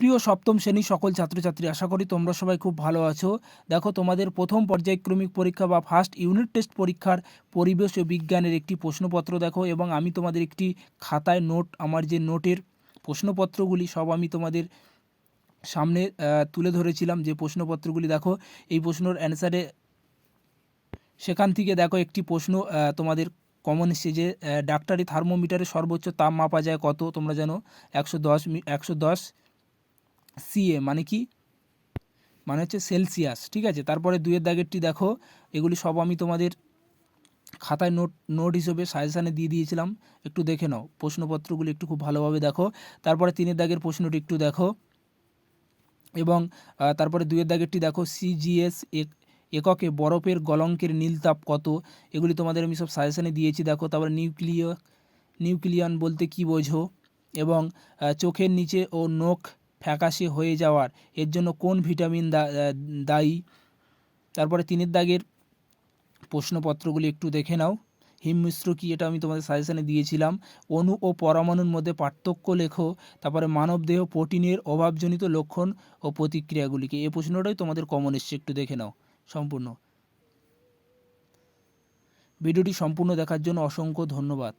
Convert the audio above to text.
প্রিয় সপ্তম শ্রেণীর সকল ছাত্রছাত্রী, আশা করি তোমরা সবাই খুব ভালো আছো। দেখো, তোমাদের প্রথম পর্যায়ক্রমিক পরীক্ষা বা ফার্স্ট ইউনিট টেস্ট পরীক্ষার পরিবেশ ও বিজ্ঞানের একটি প্রশ্নপত্র দেখো, এবং আমি তোমাদের একটি খাতায় আমার যে নোটের প্রশ্নপত্রগুলি সব আমি তোমাদের সামনে তুলে ধরেছিলাম। যে প্রশ্নপত্রগুলি দেখো, এই প্রশ্নের অ্যান্সারে সেখান থেকে দেখো একটি প্রশ্ন তোমাদের কমন এসছে যে ডাক্তারি থার্মোমিটারে সর্বোচ্চ তাপ মাপা যায় কত? তোমরা জানো 110 সিএ মানে কি? মানে হচ্ছে সেলসিয়াস, ঠিক আছে। তারপরে 2-এর দাগেরটি দেখো, এগুলি সব আমি তোমাদের খাতায় নোট হিসেবে সাজেশানে দিয়ে দিয়েছিলাম, একটু দেখে নাও প্রশ্নপত্রগুলি, একটু খুব ভালোভাবে দেখো। তারপরে 3-এর দাগের প্রশ্নটি একটু দেখো, এবং তারপরে 2-এর দাগেরটি দেখো, সিজিএস এককে বরফের গলঙ্কের নীলতাপ কত? এগুলি তোমাদের আমি সব সাজেশানে দিয়েছি, দেখো। তারপরে নিউক্লিয়ন বলতে কি বোঝো? এবং চোখের নিচে ও নখ ফ্যাকাশে হয়ে যাওয়ার এর জন্য কোন ভিটামিন দায়ী? তারপরে 3-এর দাগের প্রশ্নপত্রগুলি একটু দেখে নাও। হিমমিশ্র কি? এটা আমি তোমাদের সাজেশানে দিয়েছিলাম। অণু ও পরমাণুর মধ্যে পার্থক্য লেখো। তারপরে মানবদেহ প্রোটিনের অভাবজনিত লক্ষণ ও প্রতিক্রিয়াগুলিকে। এই প্রশ্নটাই তোমাদের কমন এসছে, একটু দেখে নাও সম্পূর্ণ। ভিডিওটি সম্পূর্ণ দেখার জন্য অসংখ্য ধন্যবাদ।